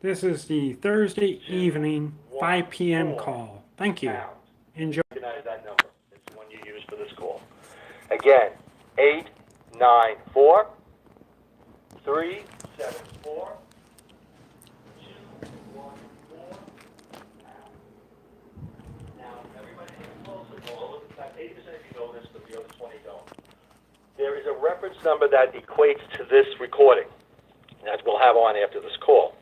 This is the Thursday evening 5 p.m. call. Thank you. Enjoy. Recognize that number. It's the one you use for this call. Again, 894-374-214. Now, everybody take a closer call. In fact, 80% of you know this, but the other 20 don't. There is a reference number that equates to this recording that we'll have on after this call.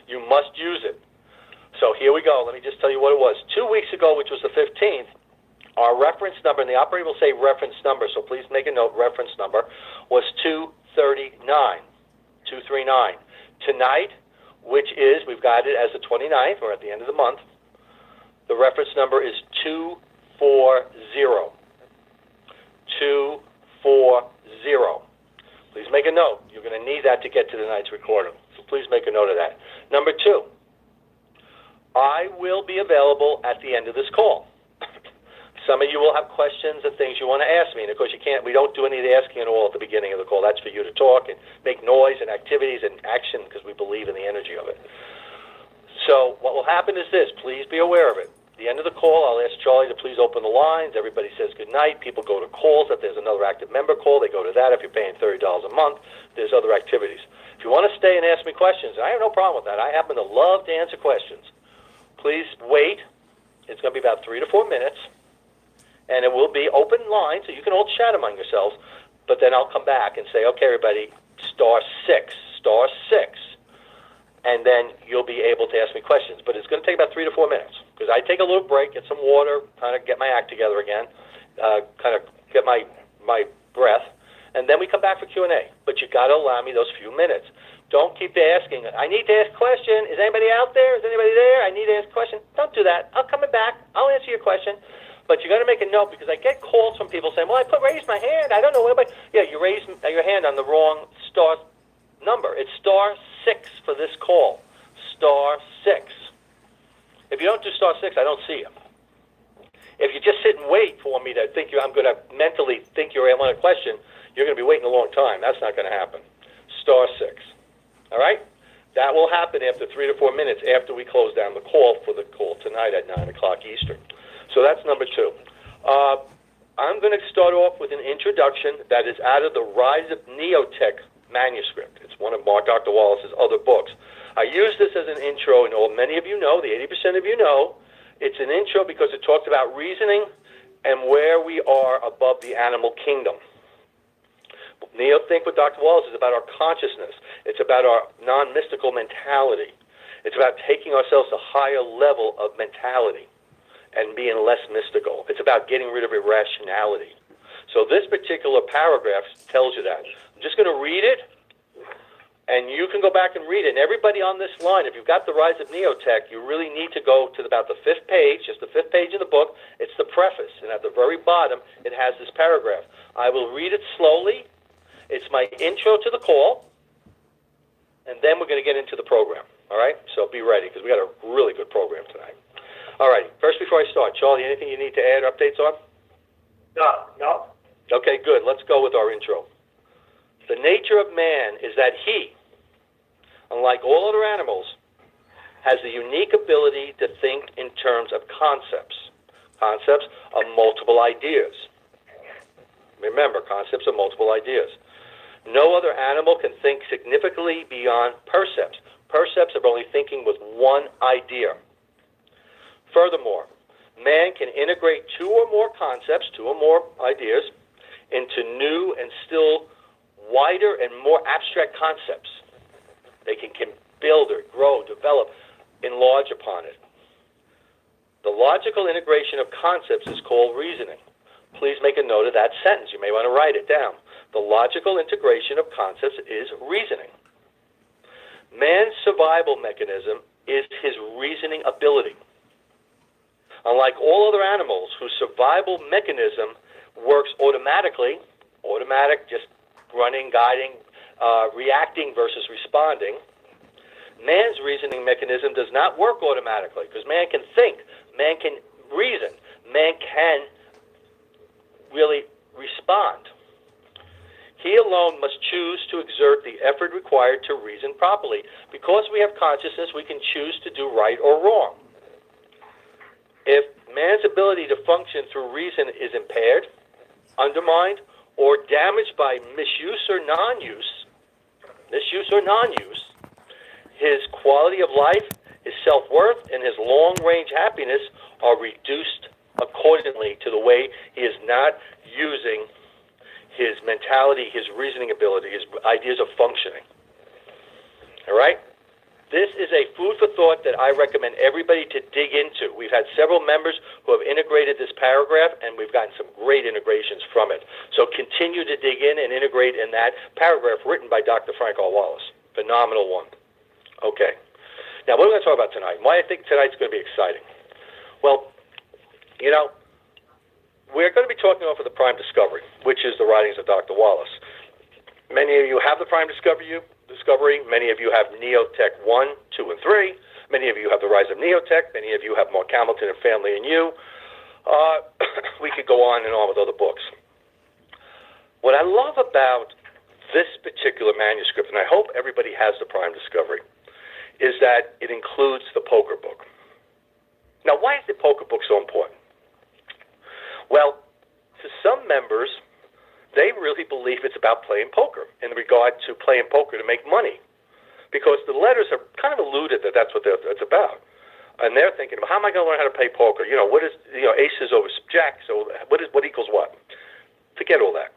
You must use it. So here we go. Let me just tell you what it was. 2 weeks ago, which was the 15th, our reference number, and the operator will say reference number, so please make a note, reference number, was 239. 239. Tonight, which is, we've got it as the 29th, or at the end of the month, the reference number is 240. 240. Please make a note. You're going to need that to get to tonight's recording, so please make a note of that. Number two, I will be available at the end of this call. Some of you will have questions and things you want to ask me, and of course we don't do any of the asking at all at the beginning of the call. That's for you to talk and make noise and activities and action because we believe in the energy of it. So what will happen is this. Please be aware of it. At the end of the call, I'll ask Charlie to please open the lines. Everybody says good night. People go to calls. If there's another active member call, they go to that. If you're paying $30 a month, there's other activities. If you want to stay and ask me questions, I have no problem with that. I happen to love to answer questions. Please wait. It's going to be about 3 to 4 minutes, and it will be open line, so you can all chat among yourselves, but then I'll come back and say, okay, everybody, star 6, and then you'll be able to ask me questions. But it's going to take about 3 to 4 minutes, because I take a little break, get some water, kind of get my act together again, kind of get my breath, and then we come back for Q&A. But you got to allow me those few minutes. Don't keep asking, I need to ask a question. Is anybody out there? Is anybody there? I need to ask a question. Don't do that. I'll come back. I'll answer your question. But you got to make a note, because I get calls from people saying, well, I raised my hand. I don't know what. Yeah, you raised your hand on the wrong star number. It's star 6 for this call. Star 6. If you don't do star 6, I don't see you. If you just sit and wait for me to think I'm going to mentally think you want a question, you're going to be waiting a long time. That's not going to happen. Star 6. All right? That will happen after 3 to 4 minutes after we close down the call for the call tonight at 9 o'clock Eastern. So that's number 2. I'm going to start off with an introduction that is out of the Rise of Neotech manuscript. It's one of Dr. Wallace's other books. I use this as an intro, and many of you know, the 80% of you know, it's an intro because it talks about reasoning and where we are above the animal kingdom. Neo-Think with Dr. Wallace is about our consciousness. It's about our non-mystical mentality. It's about taking ourselves to a higher level of mentality and being less mystical. It's about getting rid of irrationality. So this particular paragraph tells you that. I'm just going to read it, and you can go back and read it. And everybody on this line, if you've got the Rise of Neotech, you really need to go to about the 5th page, just the 5th page of the book. It's the preface, and at the very bottom, it has this paragraph. I will read it slowly. It's my intro to the call, and then we're going to get into the program, all right? So be ready, because we got a really good program tonight. All right, first before I start, Charlie, anything you need to add updates on? No. Okay, good. Let's go with our intro. The nature of man is that he, unlike all other animals, has the unique ability to think in terms of concepts of multiple ideas. Remember, concepts of multiple ideas. No other animal can think significantly beyond percepts. Percepts are only thinking with one idea. Furthermore, man can integrate 2 or more concepts, 2 or more ideas, into new and still wider and more abstract concepts. They can build or grow, develop, enlarge upon it. The logical integration of concepts is called reasoning. Please make a note of that sentence. You may want to write it down. The logical integration of concepts is reasoning. Man's survival mechanism is his reasoning ability. Unlike all other animals whose survival mechanism works automatically, automatic, just running, guiding, reacting versus responding, man's reasoning mechanism does not work automatically because man can think, man can reason, man can really respond. He alone must choose to exert the effort required to reason properly. Because we have consciousness, we can choose to do right or wrong. If man's ability to function through reason is impaired, undermined, or damaged by misuse or non-use, his quality of life, his self-worth, and his long-range happiness are reduced accordingly to the way he is not using his mentality, his reasoning ability, his ideas of functioning. All right? This is a food for thought that I recommend everybody to dig into. We've had several members who have integrated this paragraph, and we've gotten some great integrations from it. So continue to dig in and integrate in that paragraph written by Dr. Frank R. Wallace. Phenomenal one. Okay. Now, what are we going to talk about tonight? Why I think tonight's going to be exciting? Well, you know, we're going to be talking off of the Prime Discovery, which is the writings of Dr. Wallace. Many of you have the Prime Discovery. Many of you have Neotech 1, 2, and 3. Many of you have the Rise of Neotech. Many of you have Mark Hamilton and Family and You. We could go on and on with other books. What I love about this particular manuscript, and I hope everybody has the Prime Discovery, is that it includes the poker book. Now, why is the poker book so important? Well, to some members, they really believe it's about playing poker in regard to playing poker to make money, because the letters are kind of alluded that that's what it's about. And they're thinking, how am I going to learn how to play poker? You know, what is, aces over jacks? So what equals what? Forget all that.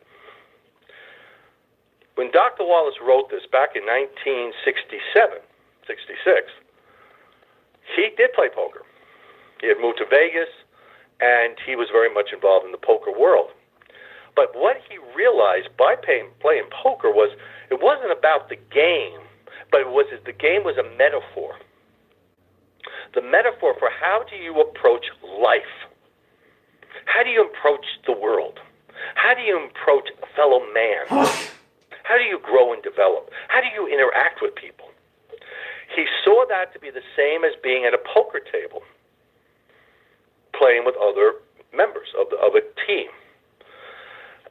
When Dr. Wallace wrote this back in 1966, he did play poker. He had moved to Vegas, and he was very much involved in the poker world. But what he realized by playing poker was it wasn't about the game, but the game was a metaphor. The metaphor for how do you approach life? How do you approach the world? How do you approach a fellow man? How do you grow and develop? How do you interact with people? He saw that to be the same as being at a poker table, playing with other members of a team.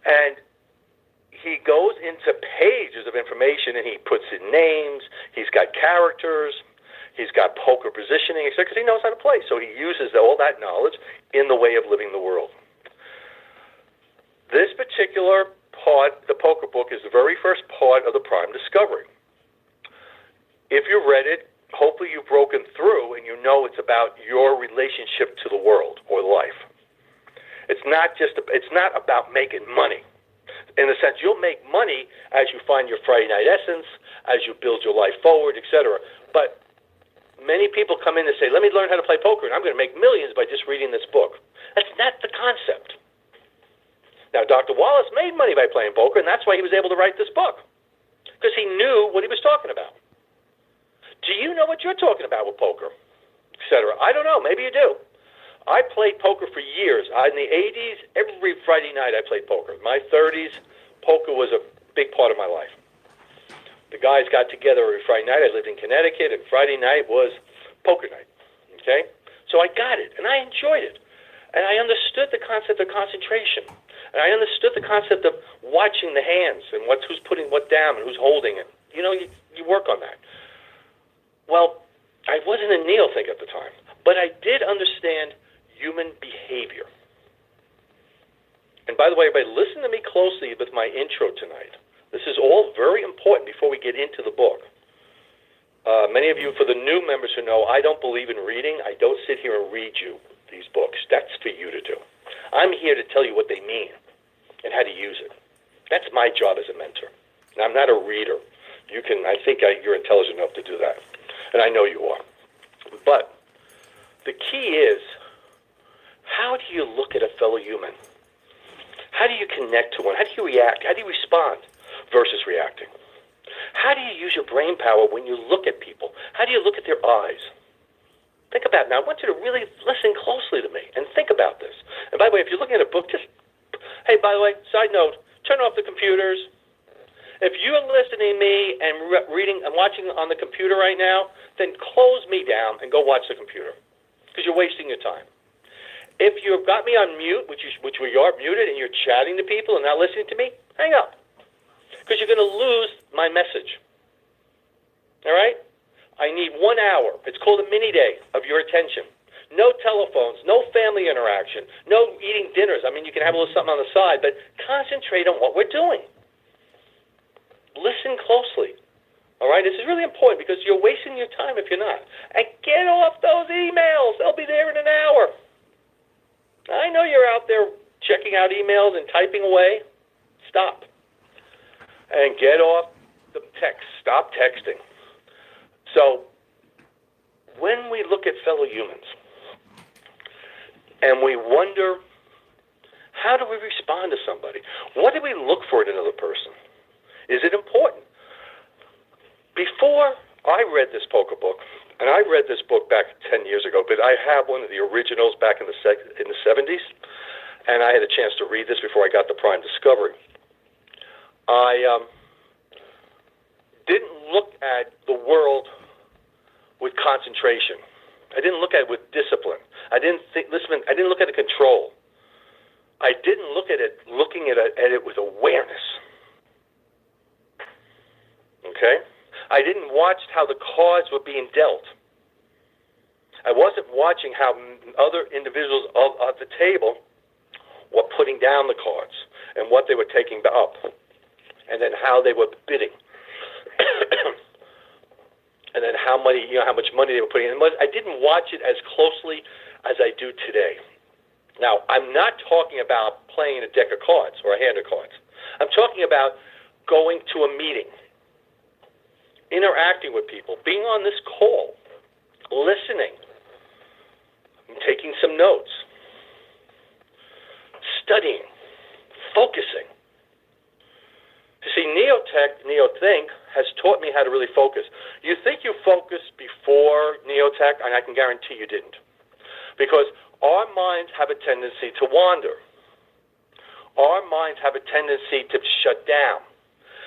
And he goes into pages of information, and he puts in names, he's got characters, he's got poker positioning, etc., because he knows how to play. So he uses all that knowledge in the way of living the world. This particular part, the poker book, is the very first part of the Prime Discovery. If you read it, hopefully you've broken through and you know it's about your relationship to the world or life. It's not about making money. In a sense, you'll make money as you find your Friday night essence, as you build your life forward, etc. But many people come in and say, let me learn how to play poker, and I'm going to make millions by just reading this book. That's not the concept. Now, Dr. Wallace made money by playing poker, and that's why he was able to write this book, because he knew what he was talking about. Do you know what you're talking about with poker, etc.? I don't know. Maybe you do. I played poker for years. In the 80s, every Friday night I played poker. In my 30s, poker was a big part of my life. The guys got together every Friday night. I lived in Connecticut, and Friday night was poker night. Okay? So I got it, and I enjoyed it. And I understood the concept of concentration. And I understood the concept of watching the hands and who's putting what down and who's holding it. You know, you work on that. Well, I wasn't a neothink at the time, but I did understand human behavior. And by the way, everybody, listen to me closely with my intro tonight. This is all very important before we get into the book. Many of you, for the new members who know, I don't believe in reading. I don't sit here and read you these books. That's for you to do. I'm here to tell you what they mean and how to use it. That's my job as a mentor. And I'm not a reader. I think you're intelligent enough to do that. And I know you are. But the key is, how do you look at a fellow human? How do you connect to one? How do you react? How do you respond versus reacting? How do you use your brain power when you look at people? How do you look at their eyes? Think about it. Now, I want you to really listen closely to me and think about this. And by the way, if you're looking at a book, hey, by the way, side note, turn off the computers. If you're listening to me and reading and watching on the computer right now, then close me down and go watch the computer, because you're wasting your time. If you've got me on mute, which we are muted, and you're chatting to people and not listening to me, hang up. because you're going to lose my message. All right? I need 1 hour. It's called a mini day of your attention. No telephones, no family interaction, no eating dinners. I mean, you can have a little something on the side, but concentrate on what we're doing. Listen closely. All right? This is really important because you're wasting your time if you're not. And get off those emails. They'll be there in an hour. I know you're out there checking out emails and typing away. Stop. And get off the text. Stop texting. So, when we look at fellow humans and we wonder, how do we respond to somebody? What do we look for in another person? Is it important? Before I read this poker book, and I read this book back 10 years ago, but I have one of the originals back in the 70s, and I had a chance to read this before I got the Prime Discovery. I didn't look at the world with concentration. I didn't look at it with discipline. I didn't look at it control. I looking at it with awareness. Okay? I didn't watch how the cards were being dealt. I wasn't watching how other individuals at the table were putting down the cards and what they were taking up, and then how they were bidding, and then how much money they were putting in. I didn't watch it as closely as I do today. Now, I'm not talking about playing a deck of cards or a hand of cards. I'm talking about going to a meeting, interacting with people, being on this call, listening, taking some notes, studying, focusing. You see, NeoThink has taught me how to really focus. You think you focused before NeoTech, and I can guarantee you didn't. Because our minds have a tendency to wander. Our minds have a tendency to shut down.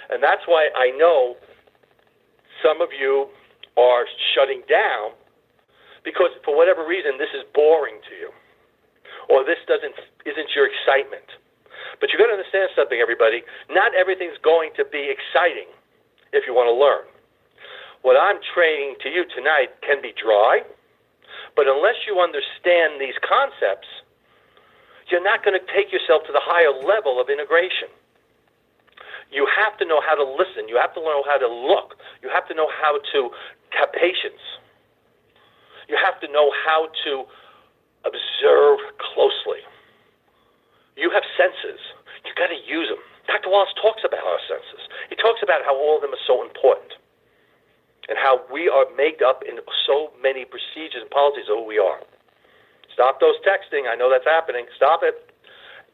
And that's why I know some of you are shutting down because for whatever reason this is boring to you, or this isn't your excitement. But you've got to understand something, everybody. Not everything's going to be exciting if you want to learn. What I'm training to you tonight can be dry, but unless you understand these concepts, you're not going to take yourself to the higher level of integration. You have to know how to listen. You have to know how to look. You have to know how to have patience. You have to know how to observe closely. You have senses. You've got to use them. Dr. Wallace talks about our senses. He talks about how all of them are so important and how we are made up in so many procedures and policies of who we are. Stop those texting. I know that's happening. Stop it.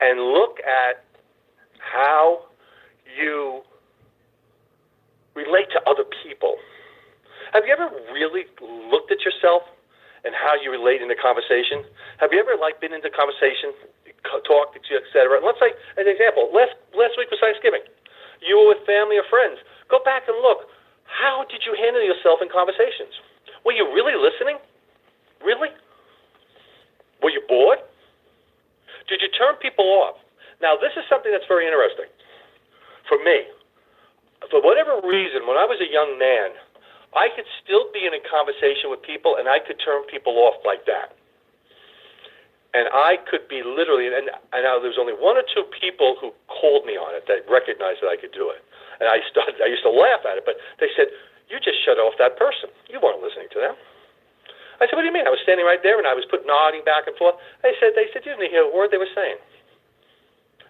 And look at how you relate to other people. Have you ever really looked at yourself and how you relate in a conversation? Have you ever been into conversation, talked, etc.? Let's say, an example, last week was Thanksgiving. You were with family or friends. Go back and look. How did you handle yourself in conversations? Were you really listening? Really? Were you bored? Did you turn people off? Now, this is something that's very interesting. For me, for whatever reason, when I was a young man, I could still be in a conversation with people and I could turn people off like that. And I could be literally, and now there's only one or two people who called me on it that recognized that I could do it. And I used to laugh at it, but they said, you just shut off that person. You weren't listening to them. I said, what do you mean? I was standing right there and I was nodding back and forth. They said, you didn't hear a word they were saying.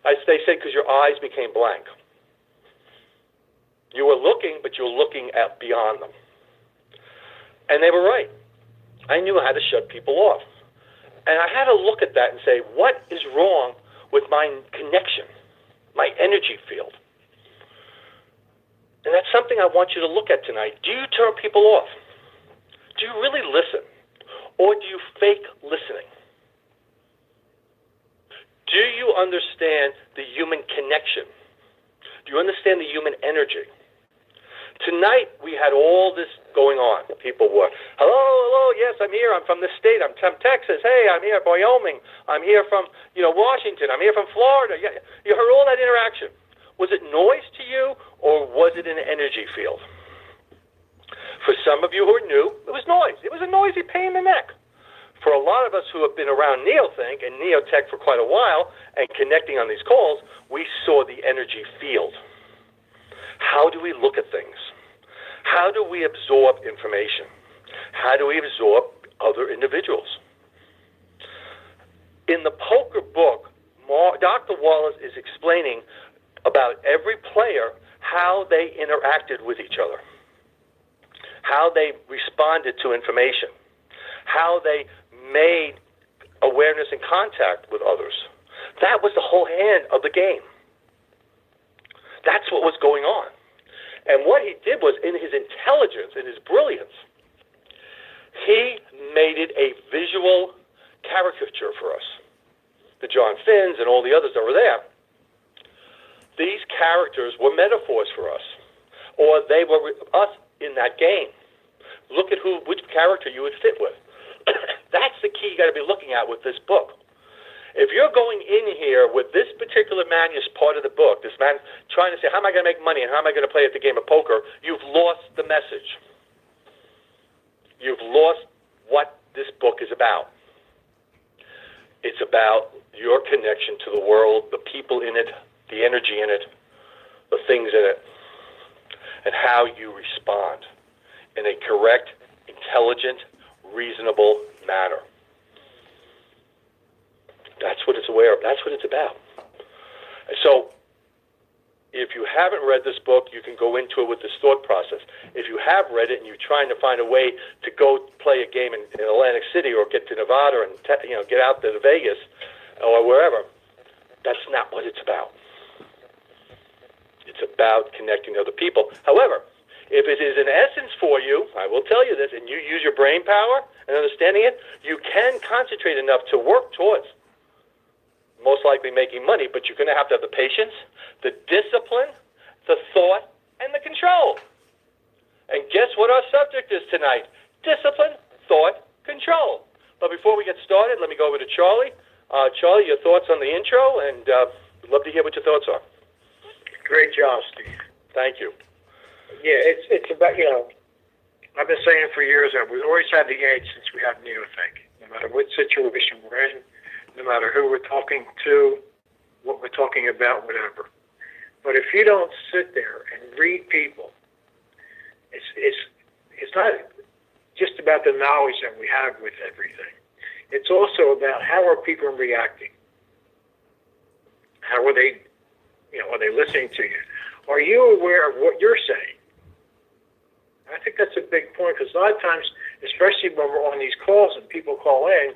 They said, because your eyes became blank. You were looking, but you were looking at beyond them. And they were right. I knew how to shut people off. And I had to look at that and say, what is wrong with my connection, my energy field? And that's something I want you to look at tonight. Do you turn people off? Do you really listen? Or do you fake listening? Do you understand the human connection? Do you understand the human energy? Tonight, we had all this going on. People were, hello, yes, I'm here. I'm from this state. I'm from Texas. Hey, I'm here from Wyoming. I'm here from, Washington. I'm here from Florida. Yeah, you heard all that interaction. Was it noise to you, or was it an energy field? For some of you who are new, it was noise. It was a noisy pain in the neck. For a lot of us who have been around NeoThink and Neotech for quite a while and connecting on these calls, we saw the energy field. How do we look at things? How do we absorb information? How do we absorb other individuals? In the poker book, Dr. Wallace is explaining about every player, how they interacted with each other, how they responded to information, how they made awareness and contact with others. That was the whole hand of the game. That's what was going on. And what he did was, in his intelligence, in his brilliance, he made it a visual caricature for us. The John Finns and all the others that were there. These characters were metaphors for us, or they were us in that game. Look at which character you would fit with. That's the key you got to be looking at with this book. If you're going in here with this particular part of the book, this man trying to say, how am I going to make money and how am I going to play at the game of poker, you've lost the message. You've lost what this book is about. It's about your connection to the world, the people in it, the energy in it, the things in it, and how you respond in a correct, intelligent, reasonable manner. That's what it's aware of. That's what it's about. So, if you haven't read this book, you can go into it with this thought process. If you have read it and you're trying to find a way to go play a game in Atlantic City or get to Nevada and get out to Vegas or wherever, that's not what it's about. It's about connecting to other people. However, if it is an essence for you, I will tell you this, and you use your brain power and understanding it, you can concentrate enough to work towards most likely making money, but you're going to have the patience, the discipline, the thought, and the control. And guess what our subject is tonight? Discipline, thought, control. But before we get started, let me go over to Charlie. Charlie, your thoughts on the intro, and we'd love to hear what your thoughts are. Great job, Steve. Thank you. Yeah, it's about, I've been saying for years that we've always had the edge since we have NeoThink. No matter what situation we're in, no matter who we're talking to, what we're talking about, whatever. But if you don't sit there and read people, it's not just about the knowledge that we have with everything. It's also about how are people reacting? How are they, are they listening to you? Are you aware of what you're saying? I think that's a big point, because a lot of times, especially when we're on these calls and people call in,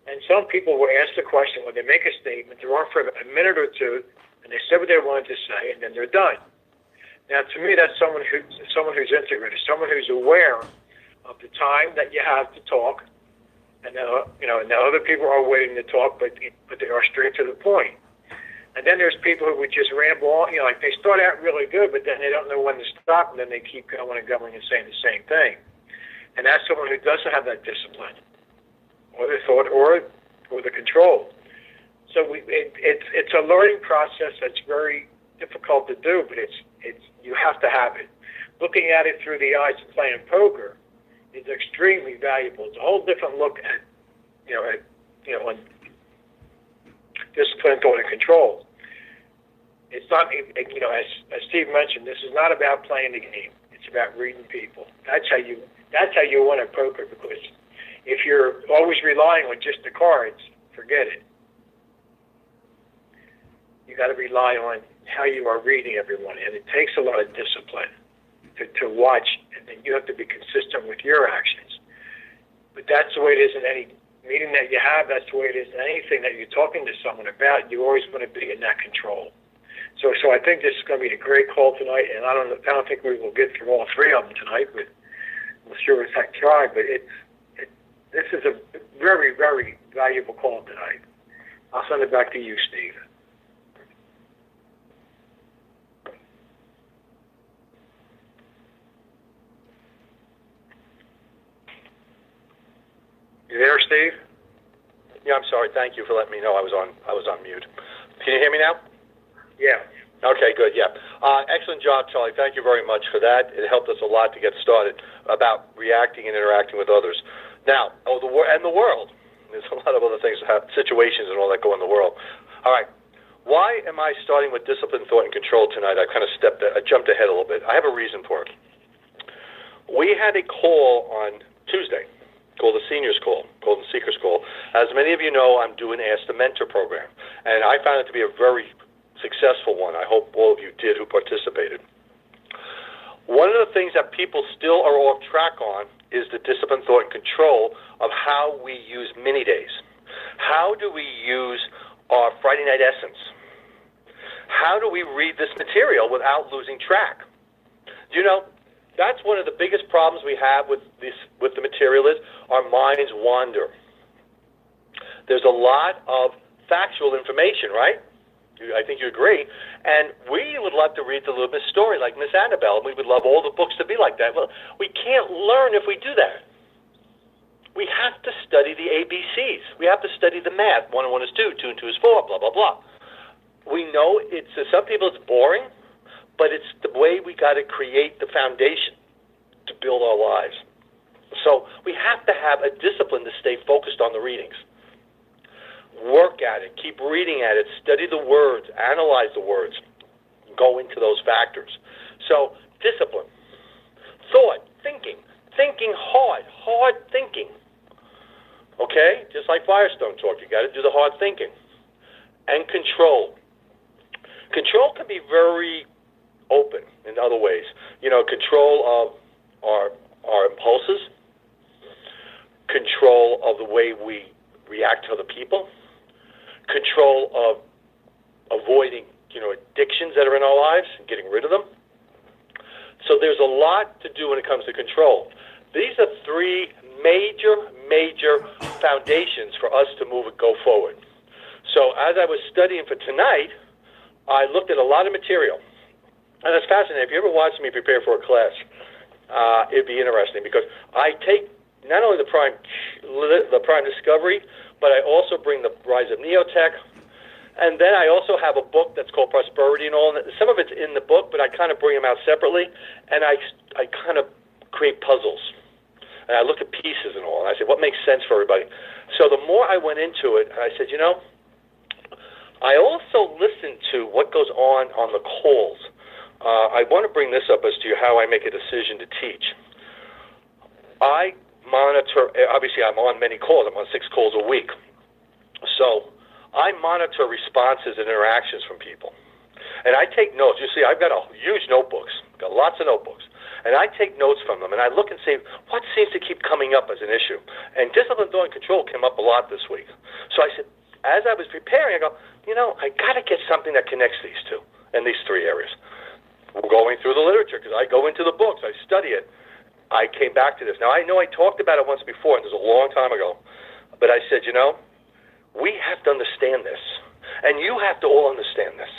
and some people will ask the question, when they make a statement, they're on for a minute or two, and they say what they wanted to say, and then they're done. Now, to me, that's someone who's integrated, someone who's aware of the time that you have to talk, and now other people are waiting to talk, but they are straight to the point. And then there's people who would just ramble on, like they start out really good, but then they don't know when to stop, and then they keep going and going and saying the same thing. And that's someone who doesn't have that discipline, or the thought, or the control. So it's a learning process that's very difficult to do, but it's you have to have it. Looking at it through the eyes of playing poker is extremely valuable. It's a whole different look at on discipline, thought, and control. It's not, as Steve mentioned, this is not about playing the game. It's about reading people. That's how you win at poker, because if you're always relying on just the cards, forget it. You got to rely on how you are reading everyone, and it takes a lot of discipline to watch, and then you have to be consistent with your actions. But that's the way it is in any meeting that you have. That's the way it is in anything that you're talking to someone about. You always want to be in that control. So I think this is going to be a great call tonight, and I don't think we will get through all three of them tonight, but we'll sure as heck try. But this is a very, very valuable call tonight. I'll send it back to you, Steve. You there, Steve? Yeah, I'm sorry. Thank you for letting me know I was on mute. Can you hear me now? Yeah. Okay, good. Yeah, excellent job, Charlie. Thank you very much for that. It helped us a lot to get started about reacting and interacting with others. Now, the world. There's a lot of other things, situations and all that go in the world. All right. Why am I starting with discipline, thought, and control tonight? I kind of jumped ahead a little bit. I have a reason for it. We had a call on Tuesday called the Seniors Call, called the Seekers Call. As many of you know, I'm doing Ask the Mentor program, and I found it to be a very successful one. I hope all of you did who participated. One of the things that people still are off track on is the discipline, thought, and control of how we use mini days. How do we use our Friday night essence? How do we read this material without losing track? You know, that's one of the biggest problems we have with the material is our minds wander. There's a lot of factual information, right? I think you agree. And we would love to read the little Miss story like Miss Annabelle, and we would love all the books to be like that. Well, we can't learn if we do that. We have to study the ABCs. We have to study the math. 1 and 1 is 2, 2 and 2 is 4, blah, blah, blah. We know some people it's boring, but it's the way we got to create the foundation to build our lives. So we have to have a discipline to stay focused on the readings. Work at it, keep reading at it, study the words, analyze the words, go into those factors. So discipline, thought, thinking hard thinking. Okay? Just like Firestone talk, you got to do the hard thinking. And control. Control can be very open in other ways. You know, control of our impulses, control of the way we react to other people, control of avoiding, addictions that are in our lives and getting rid of them. So there's a lot to do when it comes to control. These are 3 major foundations for us to move and go forward. So as I was studying for tonight, I looked at a lot of material. And it's fascinating. If you ever watch me prepare for a class, it'd be interesting because I take not only the prime discovery, but I also bring the rise of neotech, and then I also have a book that's called Prosperity and all. Some of it's in the book, but I kind of bring them out separately, and I kind of create puzzles, and I look at pieces and all, and I say, what makes sense for everybody? So the more I went into it, I said, I also listen to what goes on the calls. I want to bring this up as to how I make a decision to teach. I monitor, obviously I'm on many calls, I'm on 6 calls a week. So I monitor responses and interactions from people. And I take notes. You see, I've got huge notebooks, got lots of notebooks. And I take notes from them, and I look and say, what seems to keep coming up as an issue? And discipline, thought, and control came up a lot this week. So I said, as I was preparing, I go, I got to get something that connects these 2 and these 3 areas. We're going through the literature because I go into the books, I study it. I came back to this. Now, I know I talked about it once before, and it was a long time ago. But I said, we have to understand this. And you have to all understand this.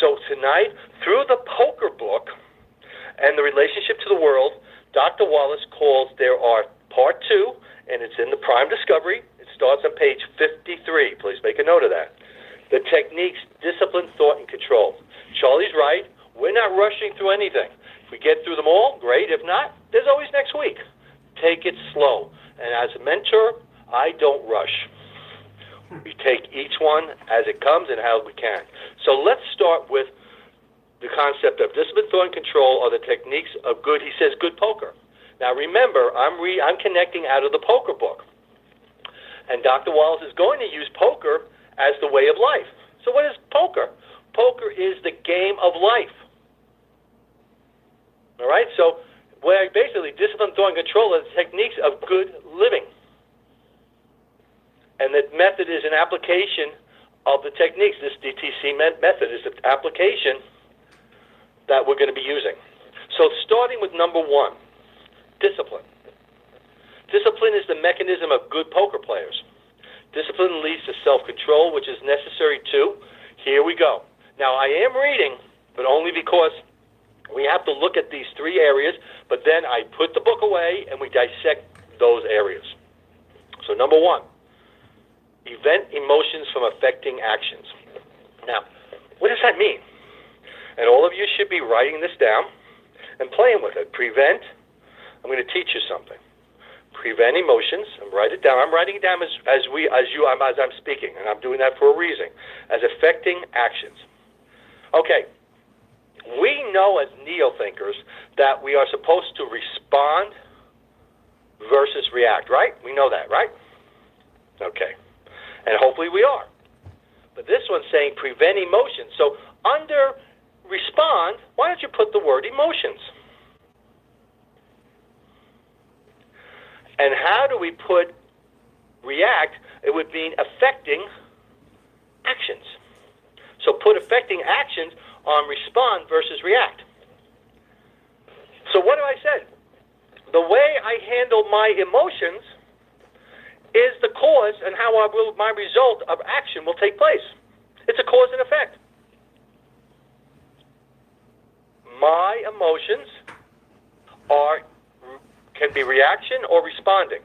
So tonight, through the poker book and the relationship to the world, Dr. Wallace calls there are part 2, and it's in the Prime Discovery. It starts on page 53. Please make a note of that. The techniques, discipline, thought, and control. Charlie's right. We're not rushing through anything. If we get through them all, great. If not, there's always next week. Take it slow. And as a mentor, I don't rush. We take each one as it comes and how we can. So let's start with the concept of discipline, thought, and control are the techniques of good, he says, good poker. Now remember, I'm connecting out of the poker book. And Dr. Wallace is going to use poker as the way of life. So what is poker? Poker is the game of life. All right? So where basically discipline, thought, and control are the techniques of good living. And the method is an application of the techniques. This DTC method is the application that we're going to be using. So starting with number 1, discipline. Discipline is the mechanism of good poker players. Discipline leads to self-control, which is necessary too. Here we go. Now, I am reading, but only because we have to look at these 3 areas, but then I put the book away and we dissect those areas. So number 1, prevent emotions from affecting actions. Now, what does that mean? And all of you should be writing this down and playing with it. Prevent, I'm going to teach you something. Prevent emotions, and write it down. I'm writing it down as I'm speaking, and I'm doing that for a reason, as affecting actions. Okay, we know as neo-thinkers that we are supposed to respond versus react, right? We know that, right? Okay, and hopefully we are. But this one's saying prevent emotions. So under respond, why don't you put the word emotions? And how do we put react? It would mean affecting actions. So put affecting actions on respond versus react. So what do I say? The way I handle my emotions is the cause and how my result of action will take place. It's a cause and effect. My emotions can be reaction or responding.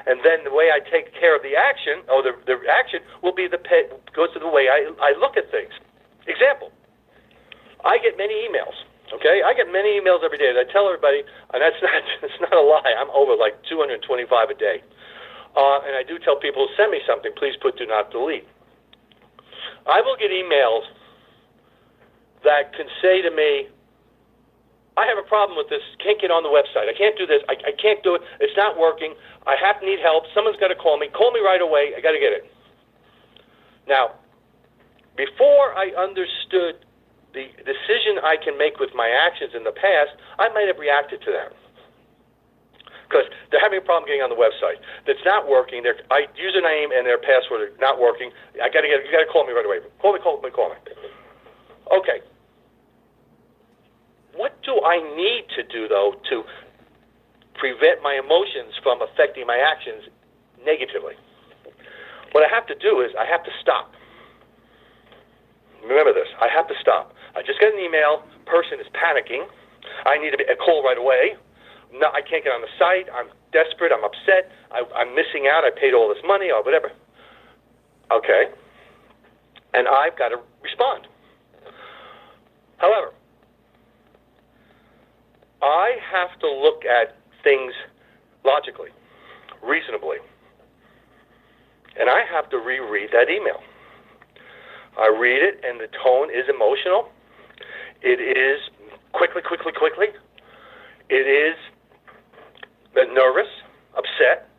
And then the way I take care of the action, or the action, will be goes to the way I look at things. Example, I get many emails, okay? I get many emails every day. And I tell everybody, and it's not a lie, I'm over like 225 a day. And I do tell people, send me something, please put do not delete. I will get emails that can say to me, I have a problem with this, can't get on the website, I can't do this, I can't do it, it's not working, I need help, someone's got to call me right away, I got to get it. Now, before I understood the decision I can make with my actions in the past, I might have reacted to that. Because they're having a problem getting on the website. That's not working, their username and their password are not working, you got to call me right away. Call me. Okay. What do I need to do, though, to prevent my emotions from affecting my actions negatively? What I have to do is I have to stop. Remember this. I have to stop. I just got an email. Person is panicking. I need a call right away. No, I can't get on the site. I'm desperate. I'm upset. I'm missing out. I paid all this money or whatever. Okay. And I've got to respond. However, I have to look at things logically, reasonably. And I have to reread that email. I read it, and the tone is emotional. It is quickly. It is nervous, upset.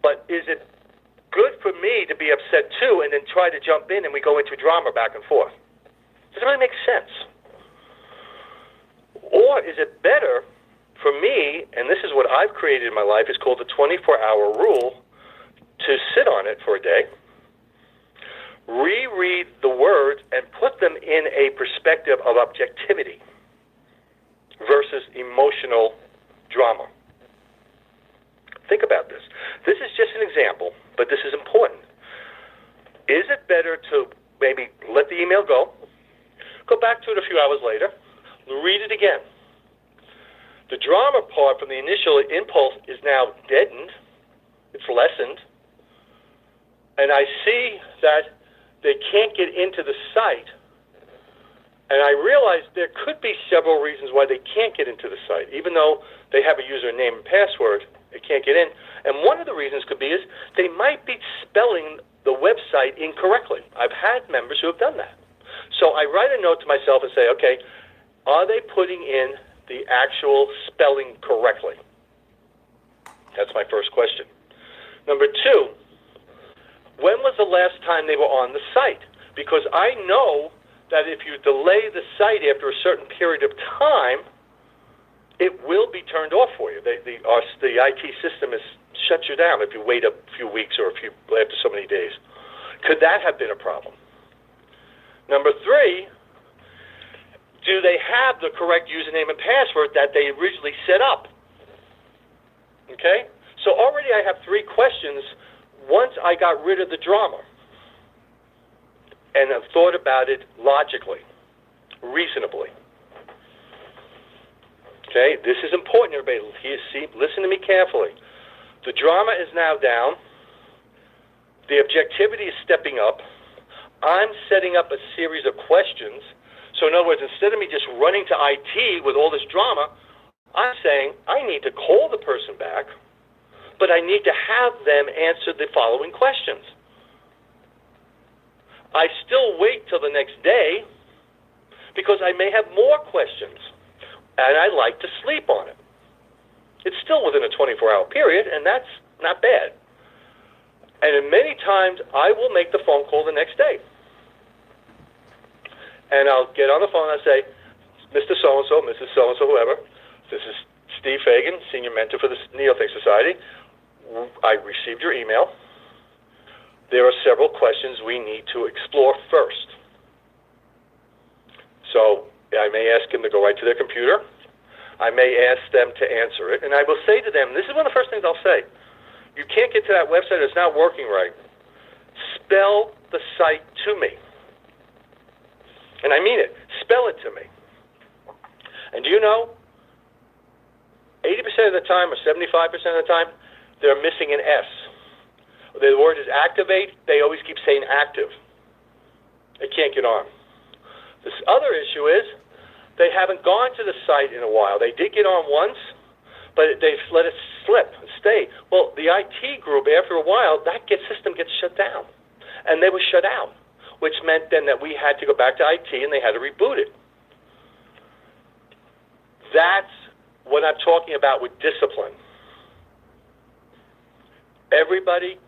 But is it good for me to be upset too and then try to jump in and we go into drama back and forth? Does it really make sense? Or is it better for me, and this is what I've created in my life, it's called the 24-hour rule, to sit on it for a day, reread the words, and put them in a perspective of objectivity versus emotional drama. Think about this. This is just an example, but this is important. Is it better to maybe let the email go back to it a few hours later, read it again? The drama part from the initial impulse is now deadened. It's lessened. And I see that they can't get into the site. And I realize there could be several reasons why they can't get into the site. Even though they have a username and password, they can't get in. And one of the reasons could be is they might be spelling the website incorrectly. I've had members who have done that. So I write a note to myself and say, okay, are they putting in the actual spelling correctly? That's my first question. Number two, when was the last time they were on the site? Because I know that if you delay the site after a certain period of time, it will be turned off for you. The IT system shuts you down if you wait a few weeks or after so many days. Could that have been a problem? Number three, do they have the correct username and password that they originally set up? Okay? So already I have three questions once I got rid of the drama and have thought about it logically, reasonably. Okay? This is important, everybody. Listen to me carefully. The drama is now down. The objectivity is stepping up. I'm setting up a series of questions. So in other words, instead of me just running to IT with all this drama, I'm saying I need to call the person back, but I need to have them answer the following questions. I still wait till the next day because I may have more questions, and I like to sleep on it. It's still within a 24-hour period, and that's not bad. And in many times, I will make the phone call the next day. And I'll get on the phone and I'll say, Mr. So-and-so, Mrs. So-and-so, whoever, this is Steve Fagan, Senior Mentor for the Neothink Society. I received your email. There are several questions we need to explore first. So I may ask him to go right to their computer. I may ask them to answer it. And I will say to them, this is one of the first things I'll say. You can't get to that website, it's not working right. Spell the site to me. And I mean it. Spell it to me. And do you know, 80% of the time or 75% of the time, they're missing an S. The word is activate. They always keep saying active. They can't get on. This other issue is they haven't gone to the site in a while. They did get on once, but they've let it slip and stay. Well, the IT group, after a while, that system gets shut down. And they were shut out, which meant then that we had to go back to IT and they had to reboot it. That's what I'm talking about with discipline. Everybody,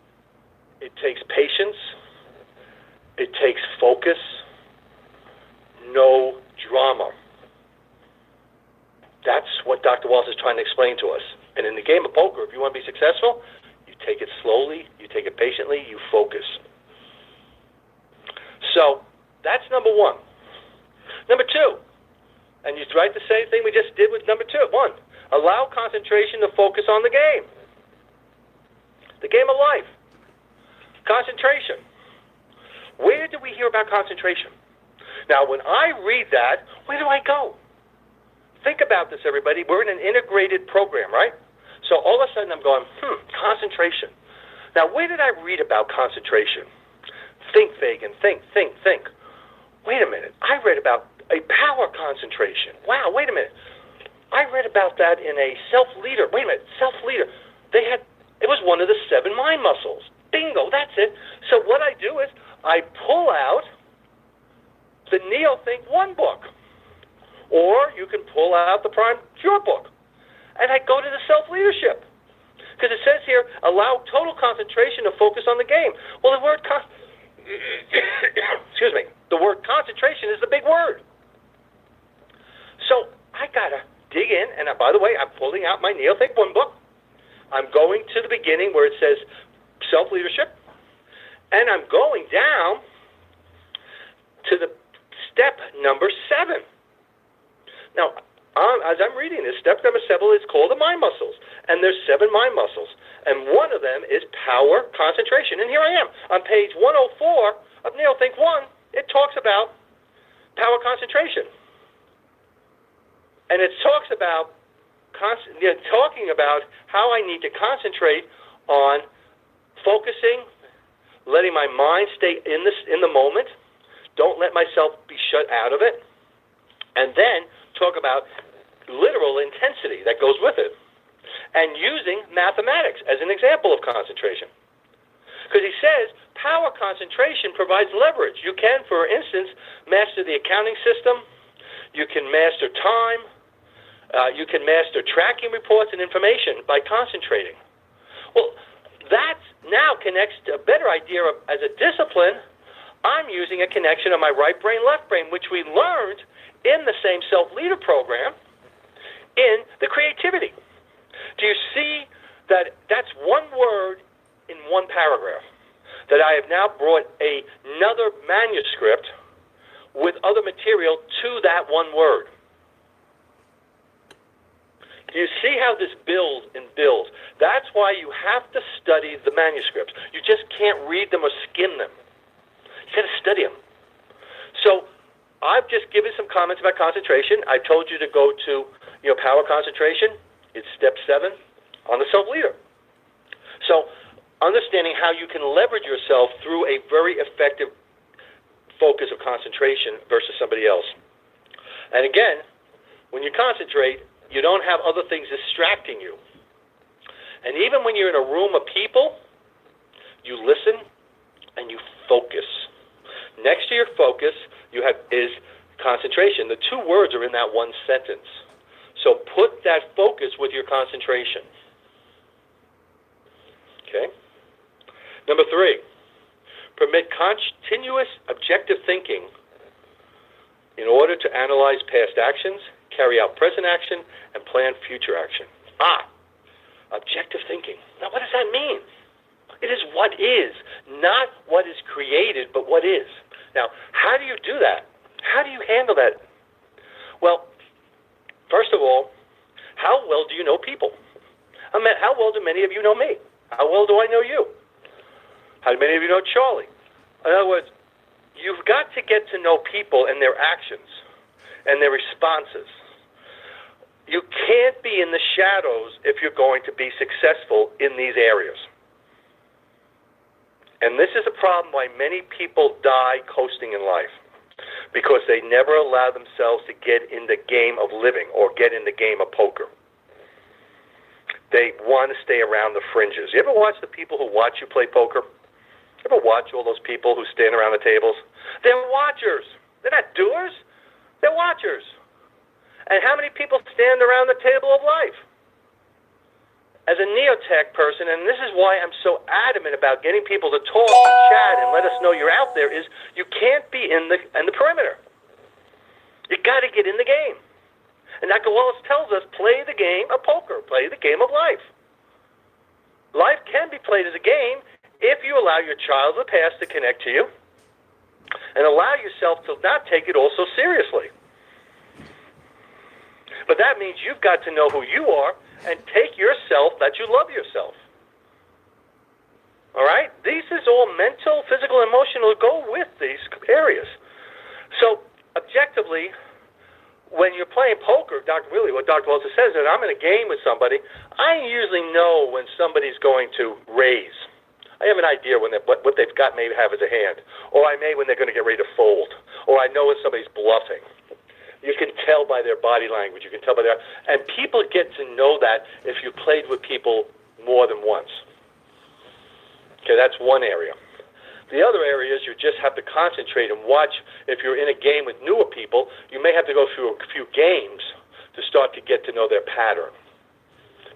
it takes patience, it takes focus, no drama. That's what Dr. Walls is trying to explain to us. And in the game of poker, if you want to be successful, you take it slowly, you take it patiently, you focus. So that's number one. Number two, and you write the same thing we just did with number two. One, allow concentration to focus on the game. The game of life. Concentration. Where do we hear about concentration? Now, when I read that, where do I go? Think about this, everybody. We're in an integrated program, right? So all of a sudden I'm going, concentration. Now, where did I read about concentration? Think, Fagan, think. Wait a minute. I read about a power concentration. Wow, wait a minute. I read about that in a self-leader. Wait a minute, self-leader. It was one of the 7 mind muscles. Bingo, that's it. So what I do is I pull out the Neothink 1 book. Or you can pull out the Prime Cure book. And I go to the self-leadership. Because it says here, allow total concentration to focus on the game. Well, the word excuse me, the word concentration is the big word. So I got to dig in. And by the way, I'm pulling out my Neothink 1 book. I'm going to the beginning where it says self-leadership. And I'm going down to the step number 7. Now, as I'm reading this, step number 7 is called the mind muscles. And there's 7 mind muscles. And one of them is power concentration. And here I am on page 104 of Neothink 1. It talks about power concentration. And it talks about talking about how I need to concentrate on focusing, letting my mind stay in the moment. Don't let myself be shut out of it. And then talk about literal intensity that goes with it. And using mathematics as an example of concentration. Because he says power concentration provides leverage. You can, for instance, master the accounting system. You can master time. You can master tracking reports and information by concentrating. Well, that now connects to a better idea of, as a discipline, I'm using a connection of my right brain, left brain, which we learned in the same self-leader program in the creativity. Do you see that that's one word in one paragraph? That I have now brought another manuscript with other material to that one word. Do you see how this builds and builds? That's why you have to study the manuscripts. You just can't read them or skim them. You got to study them. So I've just given some comments about concentration. I told you to go to power concentration. It's step 7 on the self-leader. So understanding how you can leverage yourself through a very effective focus of concentration versus somebody else. And again, when you concentrate, you don't have other things distracting you. And even when you're in a room of people, you listen and you focus. Next to your focus, is concentration. The two words are in that one sentence. So put that focus with your concentration. Okay? Number 3, permit continuous objective thinking in order to analyze past actions, carry out present action, and plan future action. Objective thinking. Now, what does that mean? It is what is, not what is created, but what is. Now, how do you do that? How do you handle that? Well, first of all, how well do you know people? How well do many of you know me? How well do I know you? How many of you know Charlie? In other words, you've got to get to know people and their actions and their responses. You can't be in the shadows if you're going to be successful in these areas. And this is a problem why many people die coasting in life, because they never allow themselves to get in the game of living or get in the game of poker. They want to stay around the fringes. You ever watch the people who watch you play poker? You ever watch all those people who stand around the tables? They're watchers. They're not doers. They're watchers. And how many people stand around the table of life? As a neotech person, and this is why I'm so adamant about getting people to talk and chat and let us know you're out there, is you can't be in the perimeter. You got to get in the game. And Dr. Wallace tells us, play the game of poker, play the game of life. Life can be played as a game if you allow your child of the past to connect to you and allow yourself to not take it all so seriously. But that means you've got to know who you are and take yourself that you love yourself. All right? This is all mental, physical, emotional, go with these areas. So, objectively, when you're playing poker, what Dr. Walter says is, I'm in a game with somebody, I usually know when somebody's going to raise. I have an idea when what they've got may have as a hand. Or I may when they're going to get ready to fold. Or I know when somebody's bluffing. You can tell by their body language. You can tell by their... And people get to know that if you played with people more than once. Okay, that's one area. The other area is you just have to concentrate and watch. If you're in a game with newer people, you may have to go through a few games to start to get to know their pattern.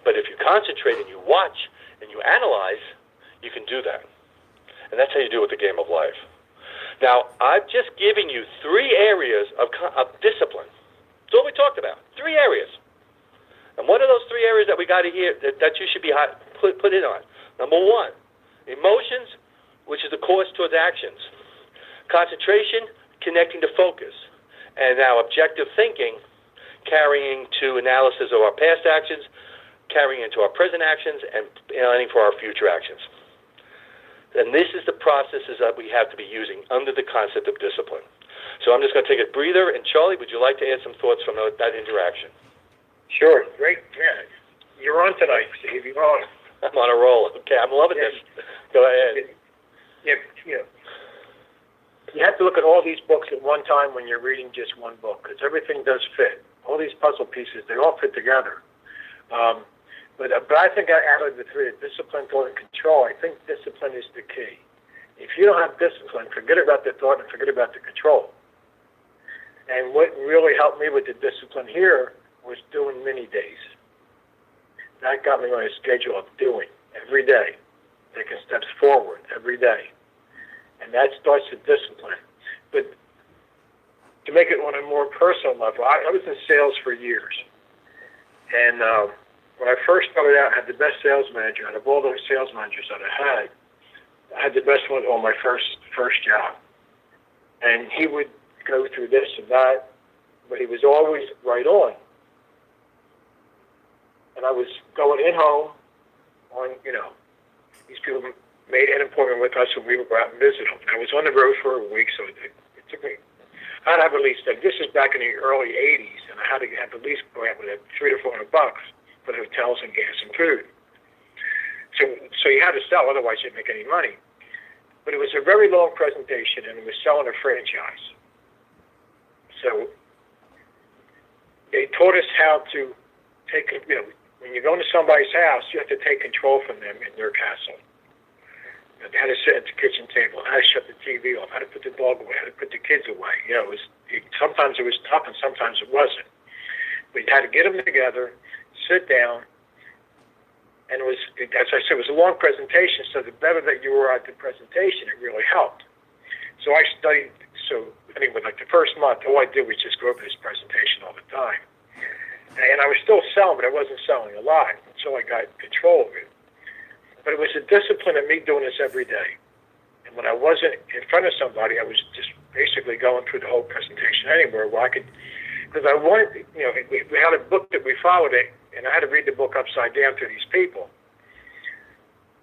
But if you concentrate and you watch and you analyze, you can do that. And that's how you do it with the game of life. Now, I've just given you 3 areas of discipline. That's all we talked about. 3 areas. And what are those 3 areas that we got to hear that you should be put in on? Number 1, emotions, which is the course towards actions. Concentration, connecting to focus. And now objective thinking, carrying to analysis of our past actions, carrying into our present actions, and planning for our future actions. And this is the processes that we have to be using under the concept of discipline. So I'm just going to take a breather. And Charlie, would you like to add some thoughts from that interaction? Sure. Great. Yeah. You're on tonight, Steve. You're on. I'm on a roll. Okay, I'm loving this. Go ahead. Yeah, you have to look at all these books at one time when you're reading just one book, because everything does fit. All these puzzle pieces, they all fit together. But I think out of the 3, discipline, thought, and control, I think discipline is the key. If you don't have discipline, forget about the thought and forget about the control. And what really helped me with the discipline here was doing mini days. That got me on a schedule of doing every day, taking steps forward every day. And that starts with discipline. But to make it on a more personal level, I was in sales for years. And when I first started out, I had the best sales manager out of all those sales managers that I had the best one on my first job. And he would go through this and that, but he was always right on. And I was going in home on, these people made an appointment with us and we would go out and visit them. I was on the road for a week, so it took me, I'd have at least, this is back in the early 80s, and I had to have at least go out with $300 to $400 for the hotels and gas and food. So you had to sell, otherwise you didn't make any money. But it was a very long presentation, and it was selling a franchise. So they taught us how to take, when you go into somebody's house, you have to take control from them in their castle. How to sit at the kitchen table, how to shut the TV off, how to put the dog away, how to put the kids away. Sometimes it was tough and sometimes it wasn't. But you had to get them together, sit down, and it was, as I said, it was a long presentation, so the better that you were at the presentation, it really helped. So I studied, like the first month, all I did was just go over this presentation all the time. And I was still selling, but I wasn't selling a lot until I got control of it. But it was a discipline of me doing this every day. And when I wasn't in front of somebody, I was just basically going through the whole presentation anywhere where I could, because I wanted, we had a book that we followed it, and I had to read the book upside down to these people.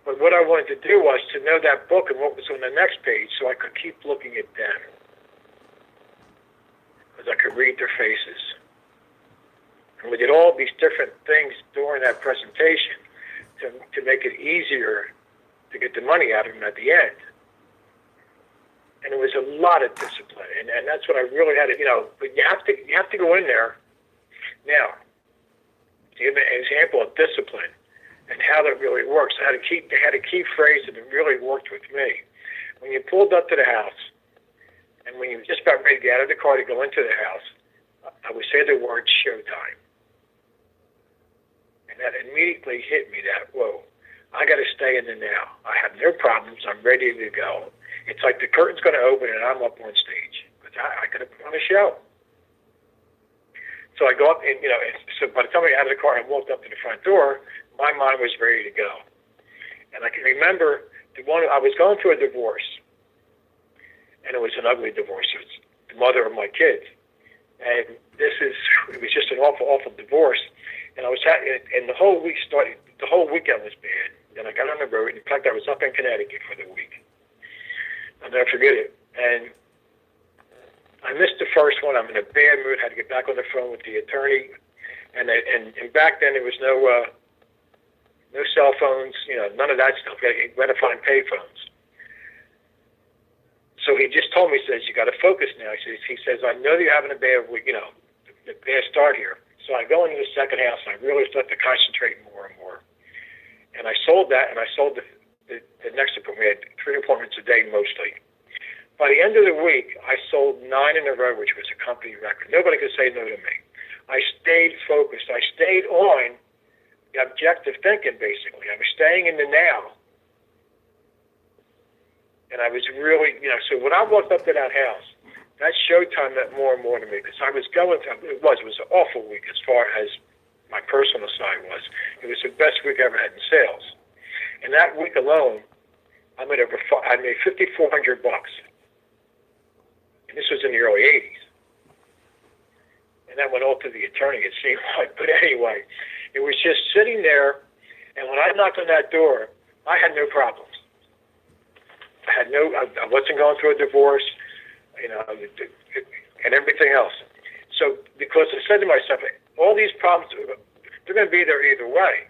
But what I wanted to do was to know that book and what was on the next page so I could keep looking at them. Because I could read their faces. And we did all these different things during that presentation to make it easier to get the money out of them at the end. And it was a lot of discipline, and that's what I really had to, but you have to go in there. Now, to give an example of discipline and how that really works, they had a key phrase that really worked with me. When you pulled up to the house, and when you were just about ready to get out of the car to go into the house, I would say the word showtime. And that immediately hit me that, whoa, I got to stay in the now. I have no problems. I'm ready to go. It's like the curtain's going to open and I'm up on stage. But I got to put on a show. So I go up and, so by the time I got out of the car and walked up to the front door, my mind was ready to go. And I can remember I was going through a divorce. And it was an ugly divorce. It was the mother of my kids. And it was just an awful, awful divorce. And and the whole weekend was bad. Then I got on the road. In fact, I was up in Connecticut for the week. I'll never forget it. And I missed the first one. I'm in a bad mood. Had to get back on the phone with the attorney. And back then there was no cell phones, none of that stuff. You had to find pay phones. So he just told me, he says, you got to focus now. He says, I know you're having a bad week, a bad start here. So I go into the second house, and I really start to concentrate more and more. And I sold that, and I sold the next appointment. We had 3 appointments a day mostly. By the end of the week, I sold 9 in a row, which was a company record. Nobody could say no to me. I stayed focused. I stayed on the objective thinking, basically. I was staying in the now. And I was really, so when I walked up to that house, that showtime meant more and more to me because I was going through, it was an awful week as far as my personal side was. It was the best week I ever had in sales. And that week alone, I made $5,400. And this was in the early 80s. And that went all to the attorney, it seemed like. But anyway, it was just sitting there, and when I knocked on that door, I had no problems. I wasn't going through a divorce, and everything else. So, because I said to myself, all these problems, they're going to be there either way,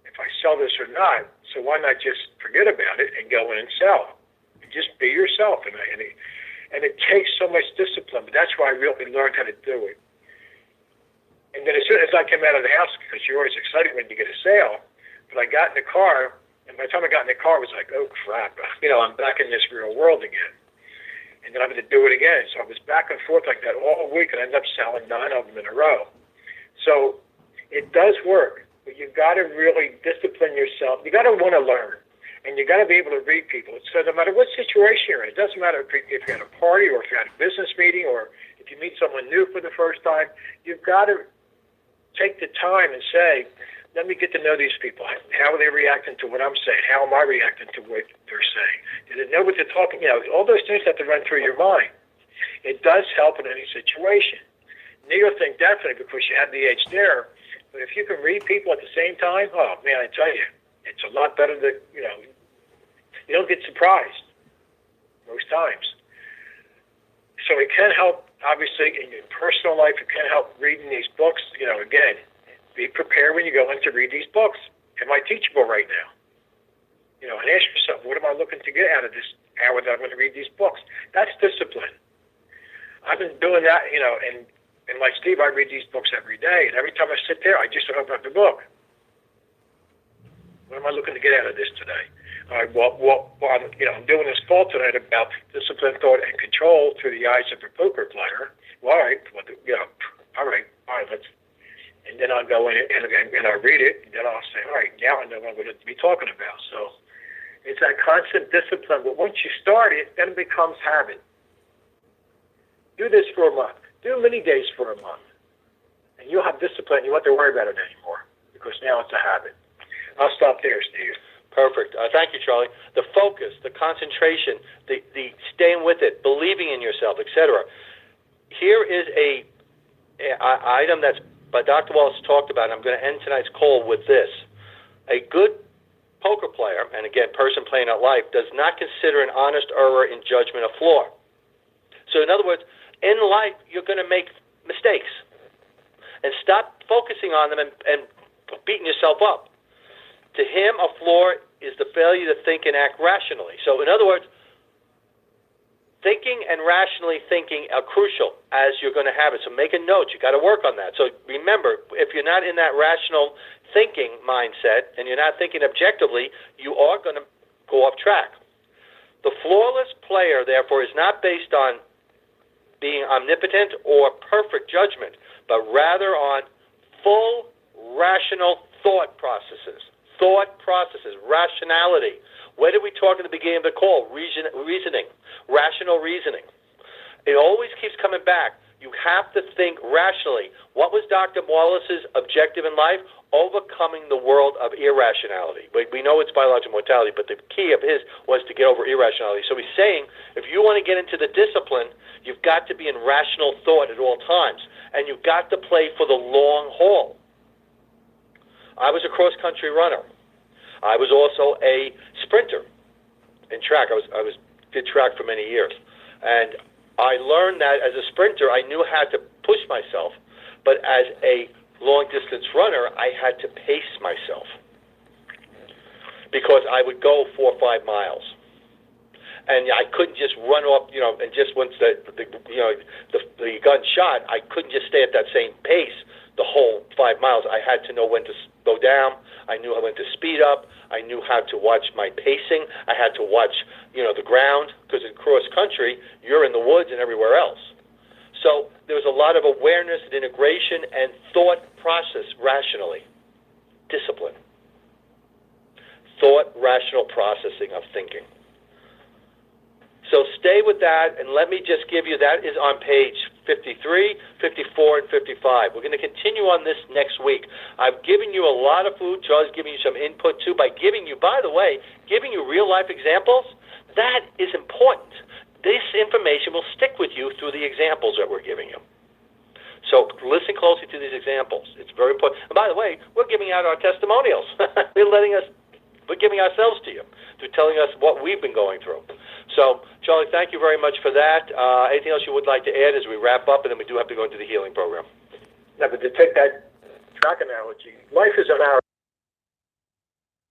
if I sell this or not. So why not just forget about it and go in and sell? And just be yourself. And it takes so much discipline, but that's why I really learned how to do it. And then as soon as I came out of the house, because you're always excited when you get a sale, but I got in the car, and by the time I got in the car, it was like, oh, crap. I'm back in this real world again. And then I'm going to do it again. So I was back and forth like that all week, and I ended up selling 9 of them in a row. So it does work, but you've got to really discipline yourself. You got to want to learn, and you got to be able to read people. So no matter what situation you're in, it doesn't matter if you're at a party or if you're at a business meeting or if you meet someone new for the first time, you've got to take the time and say, let me get to know these people. How are they reacting to what I'm saying? How am I reacting to what they're saying? Do they know what they're talking about? All those things have to run through your mind. It does help in any situation. Neither thing definitely because you have the edge there. But if you can read people at the same time, oh, man, I tell you, it's a lot better than, you don't get surprised most times. So it can help, obviously, in your personal life. It can help reading these books. Again, be prepared when you go in to read these books. Am I teachable right now? and ask yourself, what am I looking to get out of this hour that I'm going to read these books? That's discipline. I've been doing that, and like Steve, I read these books every day, and every time I sit there, I just open up the book. What am I looking to get out of this today? All right, I'm doing this call tonight about discipline, thought, and control through the eyes of a poker player. Well, all right, let's. And then I'll go in and I'll read it, and then I'll say, all right, now I know what I'm going to be talking about. So it's that constant discipline. But once you start it, then it becomes habit. Do this for a month. Do many days for a month. And you'll have discipline. You won't have to worry about it anymore because now it's a habit. I'll stop there, Steve. Perfect. Thank you, Charlie. The focus, the concentration, the staying with it, believing in yourself, etc. Here is a item that's Dr. Wallace talked about, and I'm going to end tonight's call with this. A good poker player, and again, person playing out life, does not consider an honest error in judgment a flaw. So in other words, in life, you're going to make mistakes. And stop focusing on them and beating yourself up. To him, a flaw is the failure to think and act rationally. So in other words, thinking and rationally thinking are crucial as you're going to have it. So make a note. You got to work on that. So remember, if you're not in that rational thinking mindset and you're not thinking objectively, you are going to go off track. The flawless player, therefore, is not based on being omnipotent or perfect judgment, but rather on full rational thought processes. Rationality. What did we talk at the beginning of the call? Reasoning. Rational reasoning. It always keeps coming back. You have to think rationally. What was Dr. Wallace's objective in life? Overcoming the world of irrationality. We know it's biological mortality, but the key of his was to get over irrationality. So he's saying, if you want to get into the discipline, you've got to be in rational thought at all times, and you've got to play for the long haul. I was a cross-country runner. I was also a sprinter in track. I did track for many years. And I learned that as a sprinter, I knew how to push myself. But as a long-distance runner, I had to pace myself because I would go 4 or 5 miles. And I couldn't just run off, and just once the gun shot, I couldn't just stay at that same pace the whole 5 miles. I had to know when to slow down. I knew when to speed up. I knew how to watch my pacing. I had to watch, the ground, because in cross country, you're in the woods and everywhere else. So there was a lot of awareness and integration and thought process rationally. Discipline. Thought, rational processing of thinking. So stay with that, and let me just give you, that is on page 53, 54, and 55. We're going to continue on this next week. I've given you a lot of food. Charlie's giving you some input, too, by giving you, by the way, giving you real-life examples. That is important. This information will stick with you through the examples that we're giving you. So listen closely to these examples. It's very important. And by the way, we're giving out our testimonials. We're giving ourselves to you through telling us what we've been going through. So, Charlie, thank you very much for that. Anything else you would like to add as we wrap up, and then we do have to go into the healing program? No, but to take that track analogy, life is an hour.